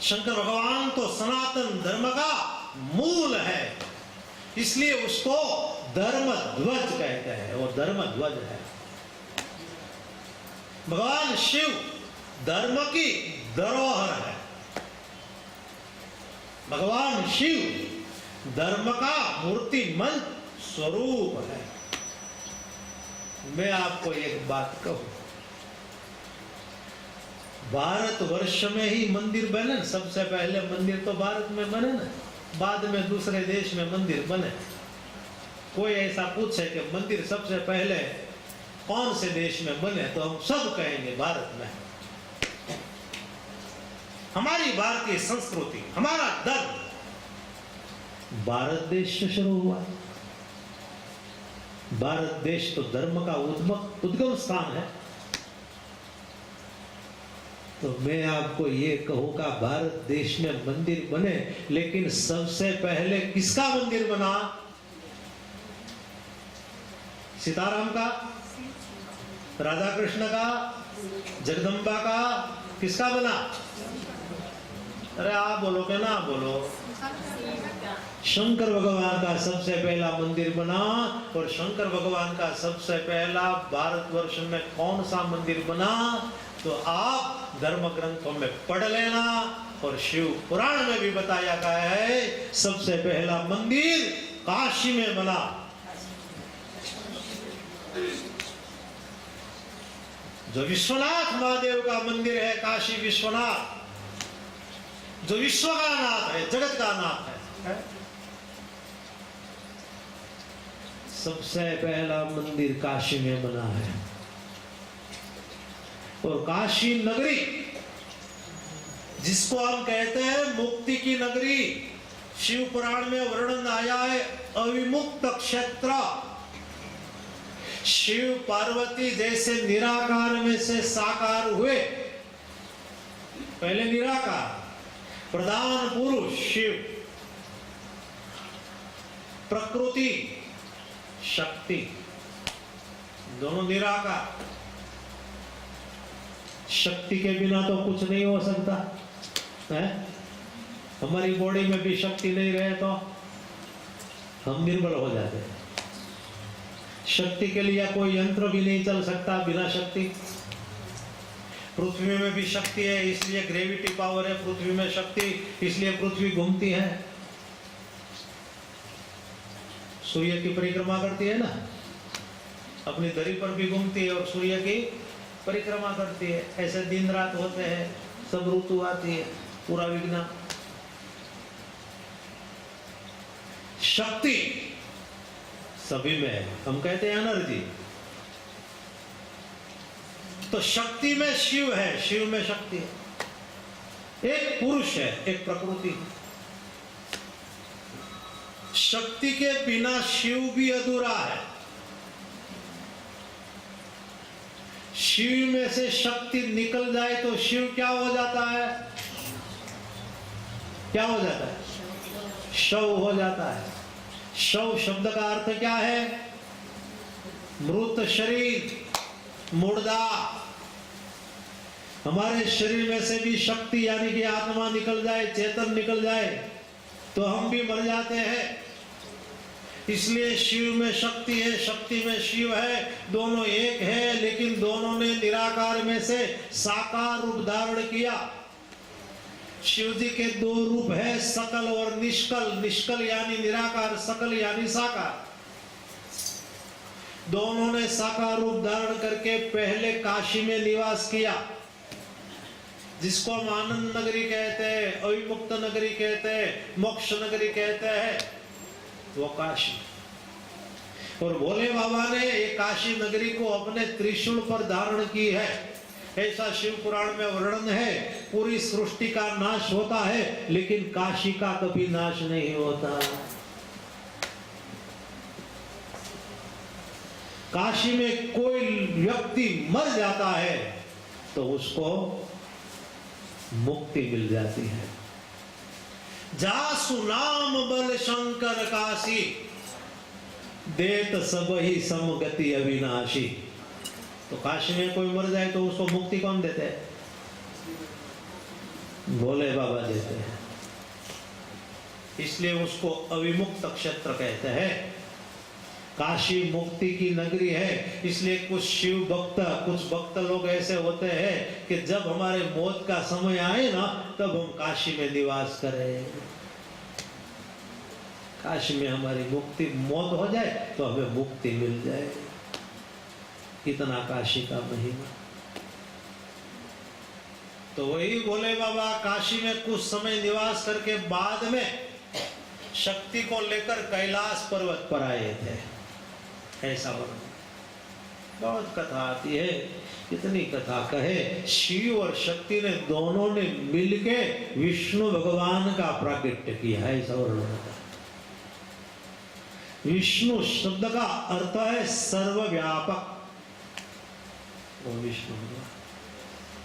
शंकर भगवान तो सनातन धर्म का मूल है, इसलिए उसको धर्म ध्वज कहते हैं, वो धर्म ध्वज है। भगवान शिव धर्म की धरोहर है। भगवान शिव धर्म का मूर्तिमंत स्वरूप है। मैं आपको एक बात कहूं, भारतवर्ष में ही मंदिर बने, सबसे पहले मंदिर तो भारत में बने ना, बाद में दूसरे देश में मंदिर बने। कोई ऐसा पूछे कि मंदिर सबसे पहले कौन से देश में बने, तो हम सब कहेंगे भारत में। हमारी भारतीय संस्कृति, हमारा धर्म भारत देश से शुरू हुआ। भारत देश तो धर्म का उद्गम स्थान है। तो मैं आपको ये कहूंगा, भारत देश में मंदिर बने, लेकिन सबसे पहले किसका मंदिर बना? सीताराम का, राधा कृष्ण का, जगदम्बा का, किसका बना? अरे आप बोलो कि ना बोलो? शंकर भगवान का सबसे पहला मंदिर बना। और शंकर भगवान का सबसे पहला भारतवर्ष में कौन सा मंदिर बना, तो आप धर्म ग्रंथों में पढ़ लेना, और शिव पुराण में भी बताया गया है सबसे पहला मंदिर काशी में बना। जो विश्वनाथ महादेव का मंदिर है, काशी विश्वनाथ, जो विश्व का नाथ है, जगत का नाथ है, सबसे पहला मंदिर काशी में बना है। और काशी नगरी, जिसको हम कहते हैं मुक्ति की नगरी, शिव पुराण में वर्णन आया है अविमुक्त क्षेत्र। शिव पार्वती जैसे निराकार में से साकार हुए, पहले निराकार, प्रधान पुरुष शिव, प्रकृति शक्ति, दोनों निराकार। शक्ति के बिना तो कुछ नहीं हो सकता है। हमारी बॉडी में भी शक्ति नहीं रहे तो हम निर्बल हो जाते हैं। शक्ति के लिए कोई यंत्र भी नहीं चल सकता बिना शक्ति। पृथ्वी में भी शक्ति है, इसलिए ग्रेविटी पावर है पृथ्वी में शक्ति, इसलिए पृथ्वी घूमती है, सूर्य की परिक्रमा करती है ना, अपनी धरी पर भी घूमती है और सूर्य की परिक्रमा करती है। ऐसे दिन रात होते हैं, सब ऋतु आती है, पूरा विज्ञान। शक्ति सभी में है, हम कहते हैं एनर्जी। तो शक्ति में शिव है, शिव में शक्ति है। एक पुरुष है, एक प्रकृति। शक्ति के बिना शिव भी अधूरा है। शिव में से शक्ति निकल जाए तो शिव क्या हो जाता है? क्या हो जाता है? शव हो जाता है। शव शब्द का अर्थ क्या है? मृत शरीर, मुर्दा। हमारे शरीर में से भी शक्ति यानी कि आत्मा निकल जाए, चेतन निकल जाए तो हम भी मर जाते हैं। इसलिए शिव में शक्ति है, शक्ति में शिव है, दोनों एक है, लेकिन दोनों ने निराकार में से साकार रूप धारण किया। शिव जी के दो रूप है, सकल और निष्कल। निष्कल यानी निराकार, सकल यानी साकार। दोनों ने साकार रूप धारण करके पहले काशी में निवास किया, जिसको हम आनंद नगरी कहते हैं, अविमुक्त नगरी कहते हैं, मोक्ष नगरी कहते हैं, वो काशी। और भोले बाबा ने ये काशी नगरी को अपने त्रिशूल पर धारण की है, ऐसा शिव पुराण में वर्णन है। पूरी सृष्टि का नाश होता है, लेकिन काशी का कभी नाश नहीं होता। काशी में कोई व्यक्ति मर जाता है तो उसको मुक्ति मिल जाती है। जासु नाम बल शंकर काशी, देत सब ही समगति अविनाशी। तो काशी में कोई मर जाए तो उसको मुक्ति कौन देते हैं? भोले बाबा देते हैं, इसलिए उसको अविमुक्त क्षेत्र कहते हैं। काशी मुक्ति की नगरी है, इसलिए कुछ शिव भक्त, कुछ भक्त लोग ऐसे होते हैं कि जब हमारे मौत का समय आए ना, तब हम काशी में निवास करें। काशी में हमारी मुक्ति, मौत हो जाए तो हमें मुक्ति मिल जाए। इतना काशी का महिमा। तो वही भोले बाबा काशी में कुछ समय निवास करके बाद में शक्ति को लेकर कैलाश पर्वत पर आए थे, ऐसा वर्णन। बहुत कथा आती है, इतनी कथा कहे। शिव और शक्ति ने दोनों ने मिलके विष्णु भगवान का प्राकट्य किया है, ऐसा वर्णन है। विष्णु शब्द का अर्थ है सर्वव्यापक। वो विष्णु भगवान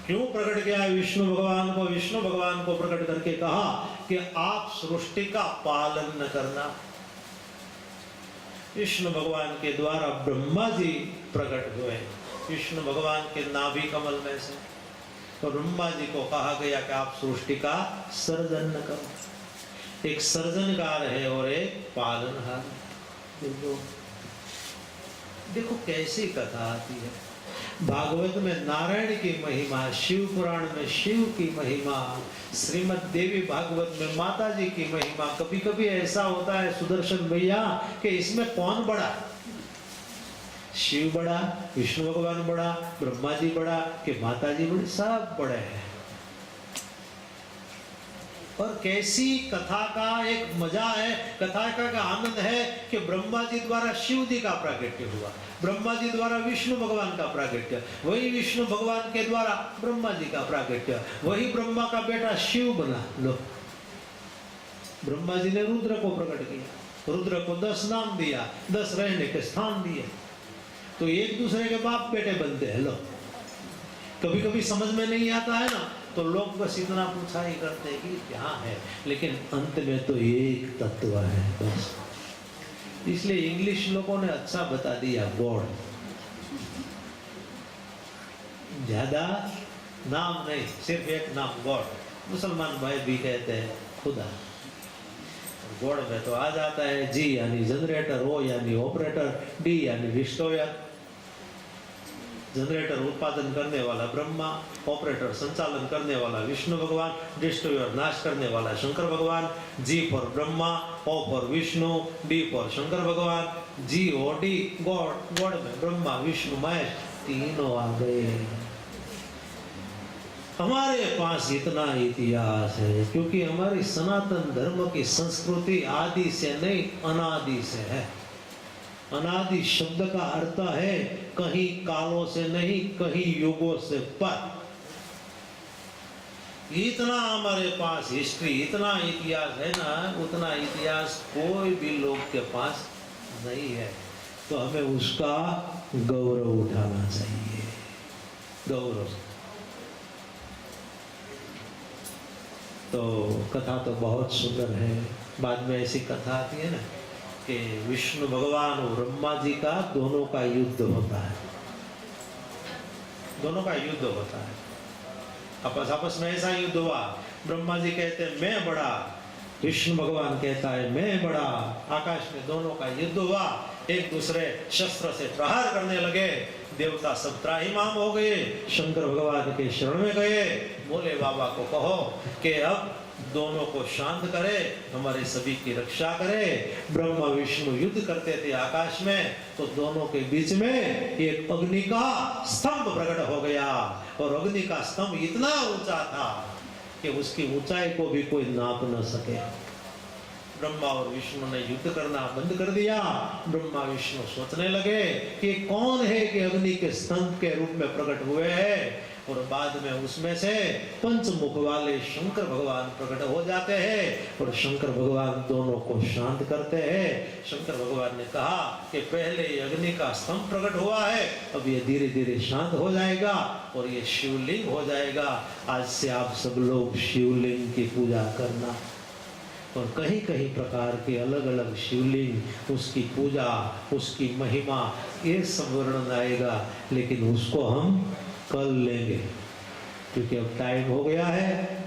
क्यों प्रकट किया है विष्णु भगवान को? विष्णु भगवान को प्रकट करके कहा कि आप सृष्टि का पालन न करना। विष्णु भगवान के द्वारा ब्रह्मा जी प्रकट हुए विष्णु भगवान के नाभि कमल में से। तो ब्रह्मा जी को कहा गया कि आप सृष्टि का सर्जन न करो। एक सर्जनकार है और एक पालनहार। देखो कैसी कथा आती है। भागवत में नारायण की महिमा, शिव पुराण में शिव की महिमा, श्रीमद् देवी भागवत में माता जी की महिमा। कभी कभी ऐसा होता है सुदर्शन भैया कि इसमें कौन बड़ा? शिव बड़ा, विष्णु भगवान बड़ा, ब्रह्मा जी बड़ा कि माता जी बड़ी? सब बड़े हैं। और कैसी कथा का एक मजा है, कथा का आनंद है कि ब्रह्मा जी द्वारा शिव जी का प्राकट्य हुआ, ब्रह्मा जी द्वारा विष्णु भगवान का प्राकट्य, वही विष्णु भगवान के द्वारा ब्रह्मा जी का प्राकट्य, वही ब्रह्मा का बेटा शिव बना। लो, ब्रह्मा जी ने रुद्र को प्रकट किया, रुद्र को 10 नाम दिया, 10 रहने के स्थान दिए। तो एक दूसरे के बाप बेटे बनते हैं। लो, कभी कभी समझ में नहीं आता है ना, तो लोग बस इतना पूछा ही करते हैं कि क्या है, लेकिन अंत में तो एक तत्व है बस। इसलिए इंग्लिश लोगों ने अच्छा बता दिया, गॉड। ज्यादा नाम नहीं, सिर्फ एक नाम गॉड। मुसलमान भाई भी कहते हैं खुदा। गॉड में तो आ जाता है जी यानी जनरेटर, ओ यानी ऑपरेटर, डी यानी डिस्ट्रॉयर। जनरेटर उत्पादन करने वाला ब्रह्मा, ऑपरेटर संचालन करने वाला विष्णु भगवान, डिस्ट्रॉयर नाश करने वाला शंकर भगवान। G for Brahma, O for Vishnu, D for Shankar भगवान, G O D God. God में ब्रह्मा विष्णु महेश तीनों आ गए। हमारे पास इतना इतिहास है क्योंकि हमारी सनातन धर्म की संस्कृति आदि से नहीं अनादि से है। अनादि शब्द का अर्थ है कहीं कालों से नहीं, कहीं युगों से पर। इतना हमारे पास हिस्ट्री, इतना इतिहास है ना, उतना इतिहास कोई भी लोग के पास नहीं है। तो हमें उसका गौरव उठाना चाहिए, गौरव। तो कथा तो बहुत सुंदर है। बाद में ऐसी कथा आती है ना कि विष्णु भगवान और ब्रह्मा जी का दोनों का युद्ध होता है, दोनों का युद्ध होता है। आपस में ऐसा युद्ध हुआ, ब्रह्मा जी कहते हैं मैं बड़ा, विष्णु भगवान कहता है मैं बड़ा। आकाश में दोनों का युद्ध हुआ, एक दूसरे शस्त्र से प्रहार करने लगे। देवता सब त्राहिमाम हो गए, शंकर भगवान के शरण में गए। बोले बाबा को कहो कि अब दोनों को शांत करे, हमारे सभी की रक्षा करे। ब्रह्मा विष्णु युद्ध करते थे आकाश में, तो दोनों के बीच में एक अग्नि का स्तंभ प्रकट हो गया। और अग्नि का स्तंभ इतना ऊंचा था कि उसकी ऊंचाई को भी कोई नाप न सके। ब्रह्मा और विष्णु ने युद्ध करना बंद कर दिया। ब्रह्मा विष्णु सोचने लगे कि कौन है कि अग्नि के स्तंभ के रूप में प्रकट हुए हैं। और बाद में उसमें से पंचमुख वाले शंकर भगवान प्रकट हो जाते हैं और शंकर भगवान दोनों को शांत करते हैं। शंकर भगवान ने कहा कि पहले अग्नि का स्तंभ प्रकट हुआ है, अब ये धीरे धीरे शांत हो जाएगा और ये शिवलिंग हो जाएगा। आज से आप सब लोग शिवलिंग की पूजा करना। और कहीं कहीं प्रकार के अलग अलग शिवलिंग, उसकी पूजा, उसकी महिमा, ये सब वर्णन आएगा, लेकिन उसको हम कल लेंगे क्योंकि अब टाइम हो गया है।